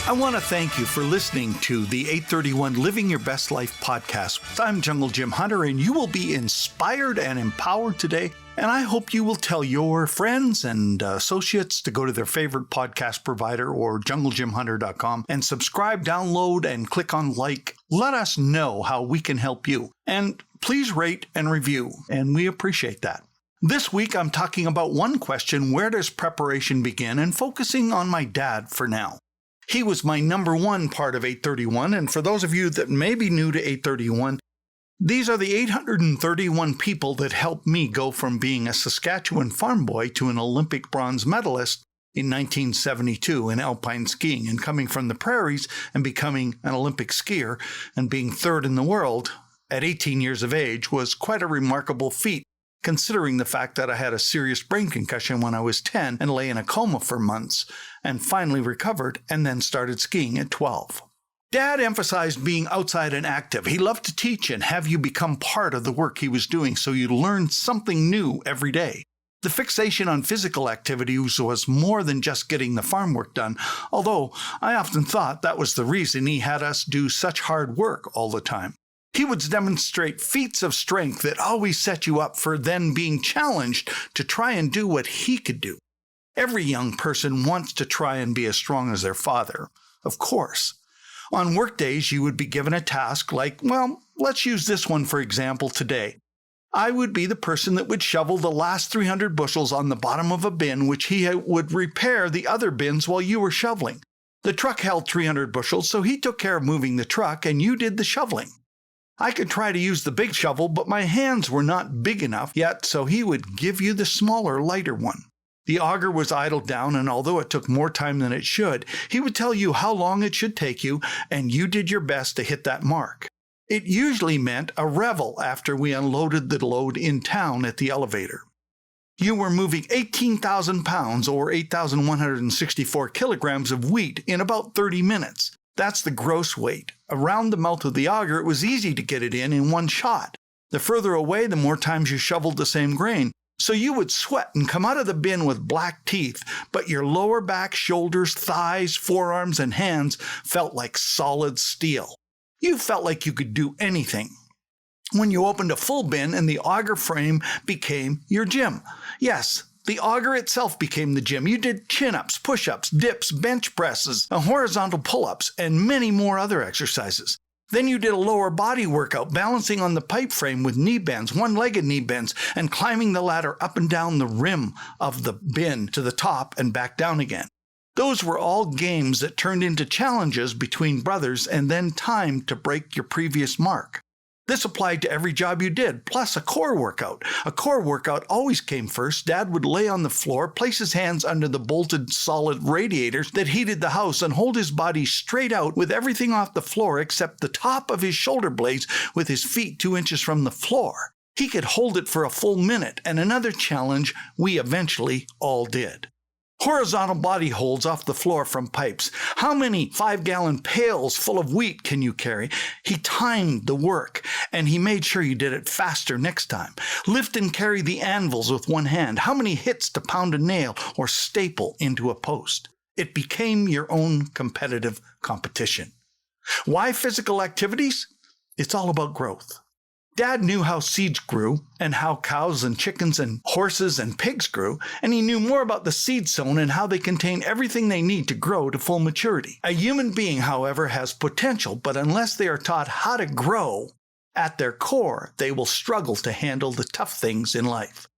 I want to thank you for listening to the 831 Living Your Best Life podcast. I'm Jungle Jim Hunter, and you will be inspired and empowered today. And I hope you will tell your friends and associates to go to their favorite podcast provider or junglejimhunter.com and subscribe, download, and click on like. Let us know how we can help you. And please rate and review, and we appreciate that. This week, I'm talking about one question: where does preparation begin? And focusing on my dad for now. He was my number one part of 831, and for those of you that may be new to 831, these are the 831 people that helped me go from being a Saskatchewan farm boy to an Olympic bronze medalist in 1972 in alpine skiing, and coming from the prairies and becoming an Olympic skier and being third in the world at 18 years of age was quite a remarkable feat, considering the fact that I had a serious brain concussion when I was 10 and lay in a coma for months, and finally recovered and then started skiing at 12. Dad emphasized being outside and active. He loved to teach and have you become part of the work he was doing so you learn something new every day. The fixation on physical activities was more than just getting the farm work done, although I often thought that was the reason he had us do such hard work all the time. He would demonstrate feats of strength that always set you up for then being challenged to try and do what he could do. Every young person wants to try and be as strong as their father, of course. On work days, you would be given a task like, well, let's use this one for example today. I would be the person that would shovel the last 300 bushels on the bottom of a bin, which he would repair the other bins while you were shoveling. The truck held 300 bushels, so he took care of moving the truck and you did the shoveling. I could try to use the big shovel, but my hands were not big enough yet, so he would give you the smaller, lighter one. The auger was idled down, and although it took more time than it should, he would tell you how long it should take you, and you did your best to hit that mark. It usually meant a revel after we unloaded the load in town at the elevator. You were moving 18,000 pounds, or 8,164 kilograms of wheat in about 30 minutes. That's the gross weight. Around the mouth of the auger, it was easy to get it in one shot. The further away, the more times you shoveled the same grain. So you would sweat and come out of the bin with black teeth, but your lower back, shoulders, thighs, forearms, and hands felt like solid steel. You felt like you could do anything. When you opened a full bin and the auger frame became your gym. Yes, the auger itself became the gym. You did chin-ups, push-ups, dips, bench presses, horizontal pull-ups, and many more other exercises. Then you did a lower body workout, balancing on the pipe frame with knee bends, one-legged knee bends, and climbing the ladder up and down the rim of the bin to the top and back down again. Those were all games that turned into challenges between brothers and then time to break your previous mark. This applied to every job you did, plus a core workout. A core workout always came first. Dad would lay on the floor, place his hands under the bolted solid radiators that heated the house, and hold his body straight out with everything off the floor except the top of his shoulder blades with his feet 2 inches from the floor. He could hold it for a full minute, and another challenge we eventually all did. Horizontal body holds off the floor from pipes. How many 5-gallon pails full of wheat can you carry? He timed the work, and he made sure you did it faster next time. Lift and carry the anvils with one hand. How many hits to pound a nail or staple into a post? It became your own competitive competition. Why physical activities? It's all about growth. Dad knew how seeds grew and how cows and chickens and horses and pigs grew, and he knew more about the seed sown and how they contain everything they need to grow to full maturity. A human being, however, has potential, but unless they are taught how to grow, at their core, they will struggle to handle the tough things in life.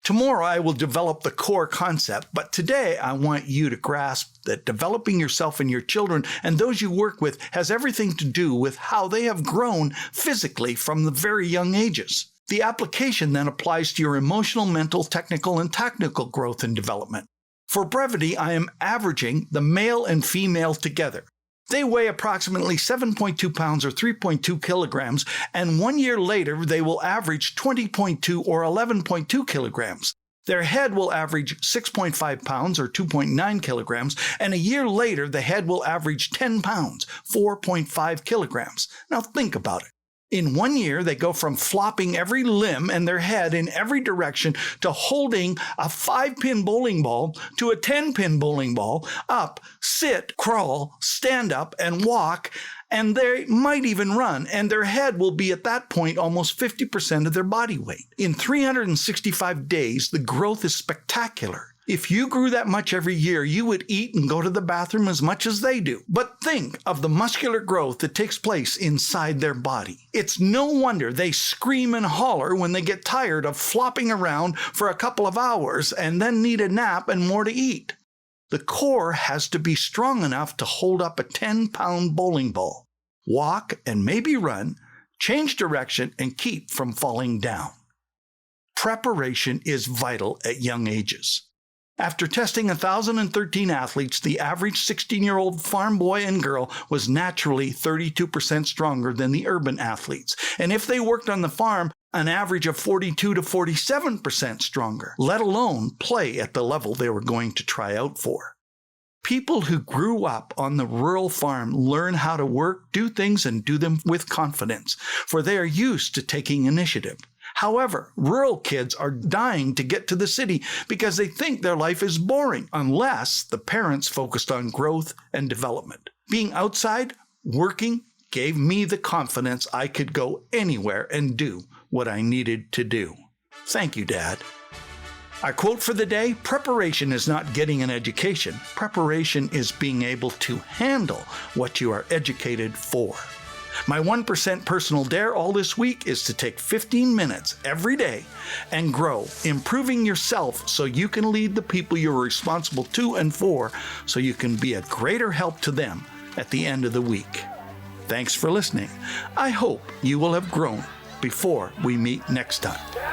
Tomorrow I will develop the core concept, but today I want you to grasp that developing yourself and your children and those you work with has everything to do with how they have grown physically from the very young ages. The application then applies to your emotional, mental, technical, and tactical growth and development. For brevity, I am averaging the male and female together. They weigh approximately 7.2 pounds or 3.2 kilograms, and 1 year later they will average 20.2 or 11.2 kilograms. Their head will average 6.5 pounds or 2.9 kilograms, and a year later the head will average 10 pounds, 4.5 kilograms. Now think about it. In 1 year, they go from flopping every limb and their head in every direction to holding a 5-pin bowling ball to a 10-pin bowling ball, up, sit, crawl, stand up, and walk, and they might even run, and their head will be at that point almost 50% of their body weight. In 365 days, the growth is spectacular. If you grew that much every year, you would eat and go to the bathroom as much as they do. But think of the muscular growth that takes place inside their body. It's no wonder they scream and holler when they get tired of flopping around for a couple of hours and then need a nap and more to eat. The core has to be strong enough to hold up a 10-pound bowling ball, walk and maybe run, change direction, and keep from falling down. Preparation is vital at young ages. After testing 1,013 athletes, the average 16-year-old farm boy and girl was naturally 32% stronger than the urban athletes. And if they worked on the farm, an average of 42 to 47% stronger, let alone play at the level they were going to try out for. People who grew up on the rural farm learn how to work, do things, and do them with confidence, for they are used to taking initiative. However, rural kids are dying to get to the city because they think their life is boring unless the parents focused on growth and development. Being outside, working, gave me the confidence I could go anywhere and do what I needed to do. Thank you, Dad. Our quote for the day: preparation is not getting an education. Preparation is being able to handle what you are educated for. My 1% personal dare all this week is to take 15 minutes every day and grow, improving yourself so you can lead the people you're responsible to and for, so you can be a greater help to them at the end of the week. Thanks for listening. I hope you will have grown before we meet next time.